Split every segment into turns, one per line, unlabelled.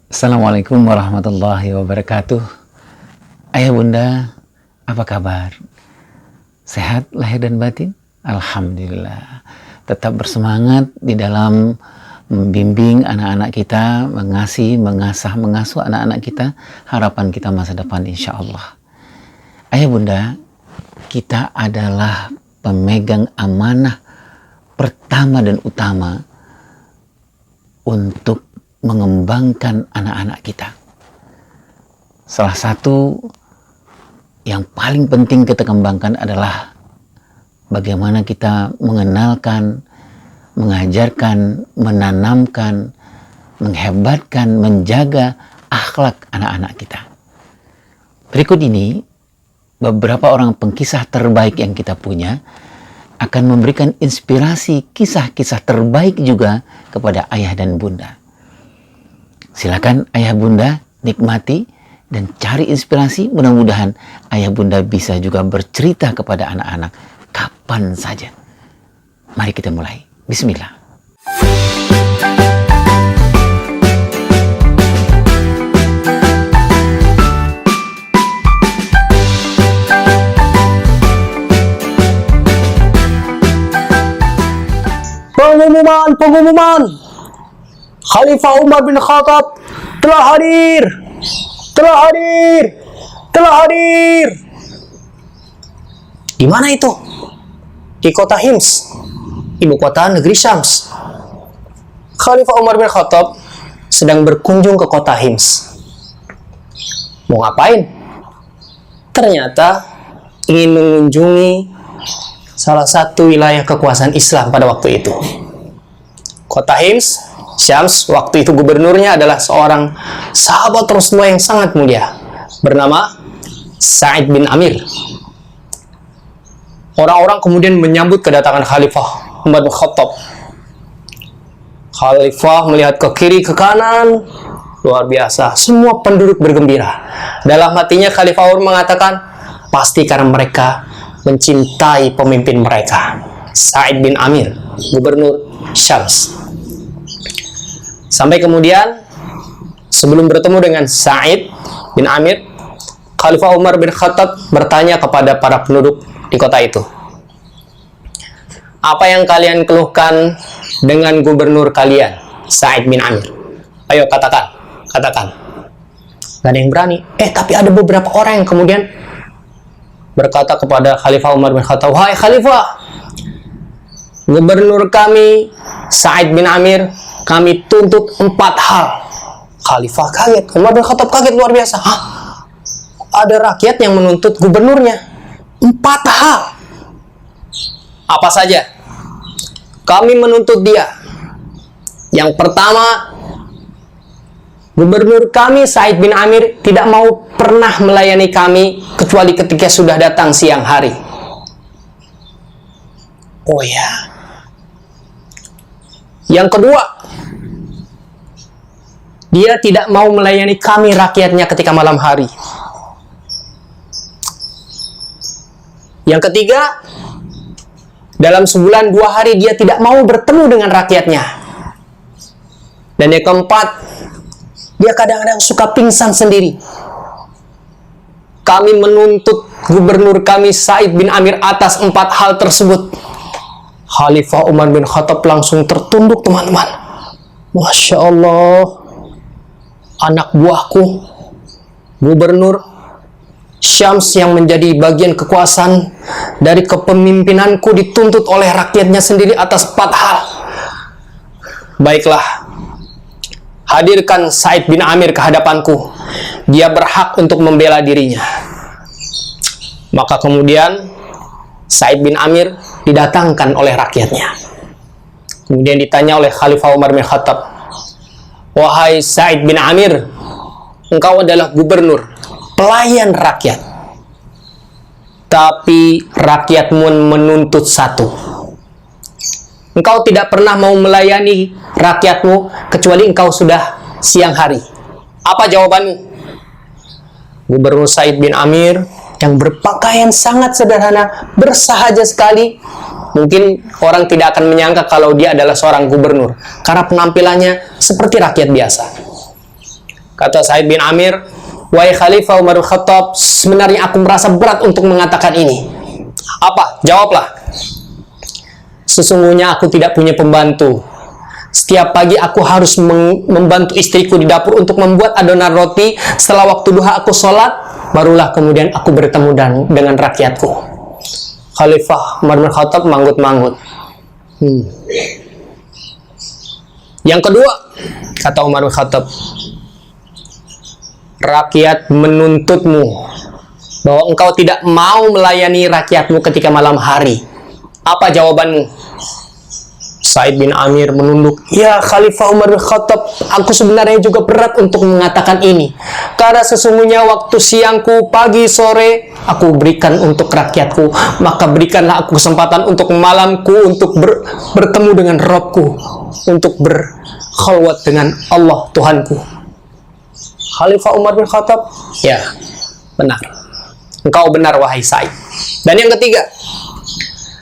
Assalamualaikum warahmatullahi wabarakatuh. Ayah bunda, apa kabar? Sehat lahir dan batin? Alhamdulillah. Tetap bersemangat di dalam membimbing anak-anak kita, mengasuh anak-anak kita, harapan kita masa depan insya Allah. Ayah bunda, kita adalah pemegang amanah pertama dan utama untuk mengembangkan anak-anak kita. Salah satu yang paling penting kita kembangkan adalah bagaimana kita mengenalkan, mengajarkan, menanamkan, menghebatkan, menjaga akhlak anak-anak kita. Berikut ini beberapa orang pengkisah terbaik yang kita punya akan memberikan inspirasi kisah-kisah terbaik juga kepada ayah dan bunda. Silakan ayah bunda nikmati dan cari inspirasi. Mudah-mudahan ayah bunda bisa juga bercerita kepada anak-anak kapan saja. Mari kita mulai. Bismillah.
Pengumuman. Khalifah Umar bin Khattab telah hadir. Di mana itu? Di kota Hims, ibu kota negeri Syams. Khalifah Umar bin Khattab sedang berkunjung ke kota Hims. Mau ngapain? Ternyata ingin mengunjungi salah satu wilayah kekuasaan Islam pada waktu itu. Kota Hims, Syams, waktu itu gubernurnya adalah seorang sahabat Rasulullah yang sangat mulia, bernama Sa'id bin Amir. Orang-orang kemudian menyambut kedatangan Khalifah Umar bin Khattab. Khalifah melihat ke kiri ke kanan, luar biasa, semua penduduk bergembira. Dalam hatinya Khalifah Umar mengatakan, pasti karena mereka mencintai pemimpin mereka, Sa'id bin Amir, gubernur Syams. Sampai kemudian sebelum bertemu dengan Sa'id bin Amir, Khalifah Umar bin Khattab bertanya kepada para penduduk di kota itu, apa yang kalian keluhkan dengan gubernur kalian, Sa'id bin Amir? Ayo katakan. Gak ada yang berani. Tapi ada beberapa orang yang kemudian berkata kepada Khalifah Umar bin Khattab, wahai Khalifah, gubernur kami Sa'id bin Amir, kami tuntut 4 hal. Khalifah kaget, Umar bin Khattab kaget luar biasa. Ada rakyat yang menuntut gubernurnya 4 hal. Apa saja? Kami menuntut dia. Yang pertama, gubernur kami Sa'id bin Amir tidak mau pernah melayani kami kecuali ketika sudah datang siang hari. Oh ya. Yang kedua, dia tidak mau melayani kami rakyatnya ketika malam hari. Yang ketiga, dalam sebulan 2 hari dia tidak mau bertemu dengan rakyatnya. Dan yang keempat, dia kadang-kadang suka pingsan sendiri. Kami menuntut gubernur kami Sa'id bin Amir atas 4 hal tersebut. Khalifah Umar bin Khattab langsung tertunduk, teman-teman. Masya Allah, anak buahku, gubernur Syams yang menjadi bagian kekuasaan dari kepemimpinanku dituntut oleh rakyatnya sendiri atas 4 hal. Baiklah, hadirkan Sa'id bin Amir ke hadapanku. Dia berhak untuk membela dirinya. Maka kemudian Sa'id bin Amir didatangkan oleh rakyatnya. Kemudian ditanya oleh Khalifah Umar bin Khattab, wahai Sa'id bin Amir, engkau adalah gubernur, pelayan rakyat, tapi rakyatmu menuntut satu. Engkau tidak pernah mau melayani rakyatmu kecuali engkau sudah siang hari. Apa jawabanmu? Gubernur Sa'id bin Amir yang berpakaian sangat sederhana, bersahaja sekali, Mungkin orang tidak akan menyangka kalau dia adalah seorang gubernur, karena penampilannya seperti rakyat biasa. Kata Sa'id bin Amir, wahai Khalifah Umar bin Khattab, sebenarnya aku merasa berat untuk mengatakan ini. Apa? Jawablah. Sesungguhnya aku tidak punya pembantu. Setiap pagi aku harus membantu istriku di dapur untuk membuat adonan roti. Setelah waktu duha aku sholat, barulah kemudian aku bertemu dengan rakyatku. Khalifah Umar bin Khattab manggut-manggut. Yang kedua, kata Umar bin Khattab, rakyat menuntutmu bahwa engkau tidak mau melayani rakyatmu ketika malam hari. Apa jawabanmu? Sa'id bin Amir menunduk, ya Khalifah Umar bin Khattab, aku sebenarnya juga berat untuk mengatakan ini. Karena sesungguhnya waktu siangku, pagi, sore, aku berikan untuk rakyatku. Maka berikanlah aku kesempatan untuk malamku, untuk bertemu dengan Robku, untuk berkhalwat dengan Allah Tuhanku. Khalifah Umar bin Khattab, ya, benar. Engkau benar, wahai Sa'id. Dan yang ketiga,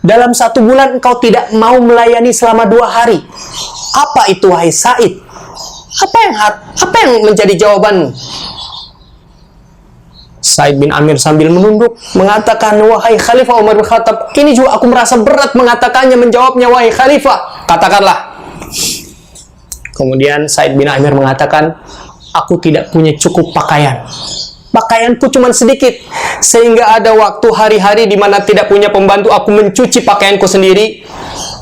dalam 1 bulan engkau tidak mau melayani selama 2 hari. Apa itu, wahai Sa'id? Apa yang menjadi jawabanmu? Sa'id bin Amir sambil menunduk mengatakan, wahai Khalifah Umar bin Khattab, ini juga aku merasa berat mengatakannya, menjawabnya, wahai Khalifah. Katakanlah. Kemudian Sa'id bin Amir mengatakan, aku tidak punya cukup pakaian. Pakaianku cuma sedikit, sehingga ada waktu hari-hari di mana tidak punya pembantu, aku mencuci pakaianku sendiri,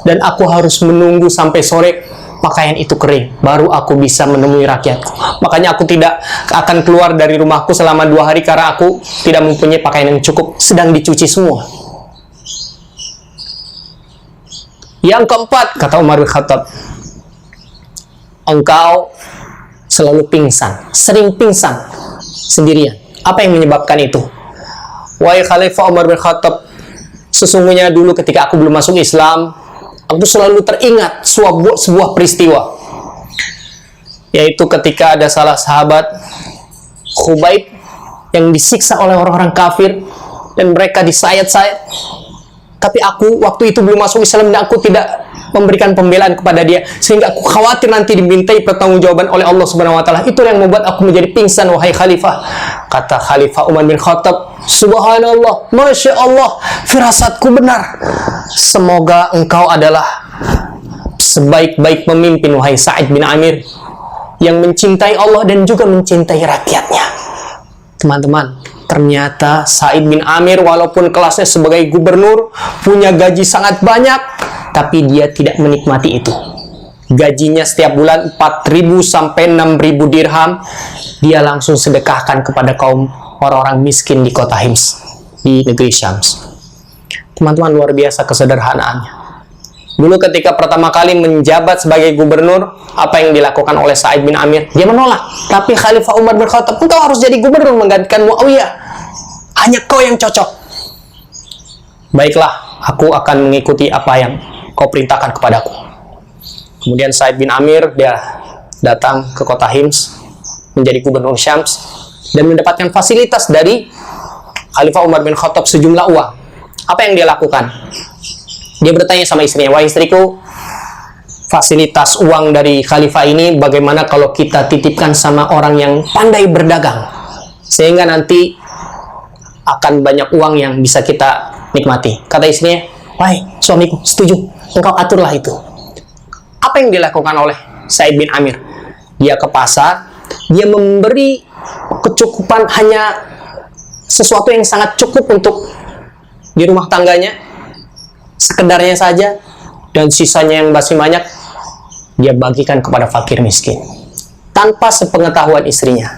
dan aku harus menunggu sampai sore pakaian itu kering, baru aku bisa menemui rakyatku. Makanya aku tidak akan keluar dari rumahku selama 2 hari, karena aku tidak mempunyai pakaian yang cukup, sedang dicuci semua. Yang keempat, kata Umar bin Khattab, engkau selalu pingsan, sering pingsan sendirian. Apa yang menyebabkan itu? Wahai Khalifah Umar bin Khattab, sesungguhnya dulu ketika aku belum masuk Islam, aku selalu teringat sebuah peristiwa, yaitu ketika ada salah sahabat, Khubaib, yang disiksa oleh orang-orang kafir dan mereka disayat-sayat. Tapi aku waktu itu belum masuk Islam dan aku tidak memberikan pembelaan kepada dia, sehingga aku khawatir nanti dimintai pertanggungjawaban oleh Allah Subhanahu wa taala. Itu yang membuat aku menjadi pingsan, wahai Khalifah. Kata Khalifah Umar bin Khattab, subhanallah, masya Allah, firasatku benar. Semoga engkau adalah sebaik-baik pemimpin, wahai Sa'id bin Amir, yang mencintai Allah dan juga mencintai rakyatnya. Teman-teman, ternyata Sa'id bin Amir walaupun kelasnya sebagai gubernur, punya gaji sangat banyak, tapi dia tidak menikmati itu. Gajinya setiap bulan 4.000 sampai 6.000 dirham, dia langsung sedekahkan kepada kaum orang-orang miskin di kota Hims, di negeri Syams. Teman-teman, luar biasa kesederhanaannya. Dulu ketika pertama kali menjabat sebagai gubernur, apa yang dilakukan oleh Sa'id bin Amir? Dia menolak. Tapi Khalifah Umar bin Khattab, engkau harus jadi gubernur menggantikan Muawiyah. Hanya kau yang cocok. Baiklah, aku akan mengikuti apa yang kau perintahkan kepadaku. Kemudian Sa'id bin Amir, dia datang ke kota Hims, menjadi gubernur Syams, dan mendapatkan fasilitas dari Khalifah Umar bin Khattab sejumlah uang. Apa yang dia lakukan? Dia bertanya sama istrinya, wahai istriku, fasilitas uang dari khalifah ini bagaimana kalau kita titipkan sama orang yang pandai berdagang, sehingga nanti akan banyak uang yang bisa kita nikmati. Kata istrinya, wahai suamiku, setuju, engkau aturlah itu. Apa yang dilakukan oleh Sa'id bin Amir? Dia ke pasar, dia memberi kecukupan, hanya sesuatu yang sangat cukup untuk di rumah tangganya, sekedarnya saja, dan sisanya yang masih banyak dia bagikan kepada fakir miskin tanpa sepengetahuan istrinya.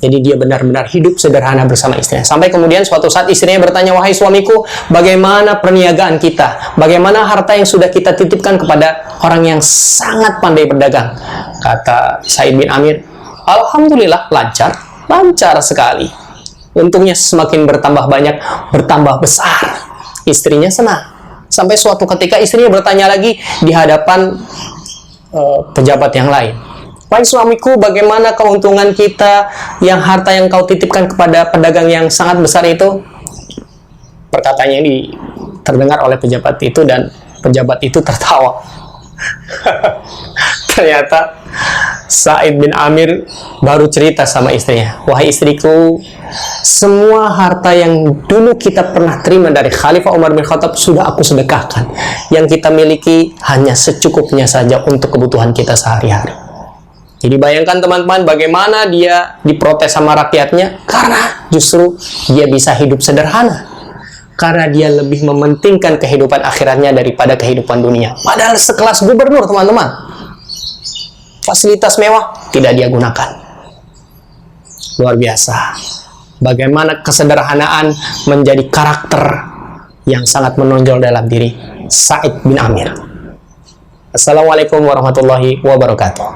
Jadi dia benar-benar hidup sederhana bersama istrinya. Sampai kemudian suatu saat istrinya bertanya, wahai suamiku, bagaimana perniagaan kita? Bagaimana harta yang sudah kita titipkan kepada orang yang sangat pandai berdagang? Kata Sa'id bin Amir, alhamdulillah, lancar sekali. Untungnya semakin bertambah banyak, bertambah besar. Istrinya senang. Sampai suatu ketika istrinya bertanya lagi di hadapan pejabat yang lain, wahai suamiku, bagaimana keuntungan kita yang harta yang kau titipkan kepada pedagang yang sangat besar itu? Perkataannya ini terdengar oleh pejabat itu, dan pejabat itu tertawa. Ternyata Sa'id bin Amir baru cerita sama istrinya, wahai istriku, semua harta yang dulu kita pernah terima dari Khalifah Umar bin Khattab sudah aku sedekahkan. Yang kita miliki hanya secukupnya saja untuk kebutuhan kita sehari-hari. Jadi bayangkan teman-teman bagaimana dia diprotes sama rakyatnya, karena justru dia bisa hidup sederhana. Karena dia lebih mementingkan kehidupan akhiratnya daripada kehidupan dunia. Padahal sekelas gubernur, teman-teman. Fasilitas mewah tidak dia gunakan. Luar biasa. Bagaimana kesederhanaan menjadi karakter yang sangat menonjol dalam diri Sa'id bin Amir. Assalamualaikum warahmatullahi wabarakatuh.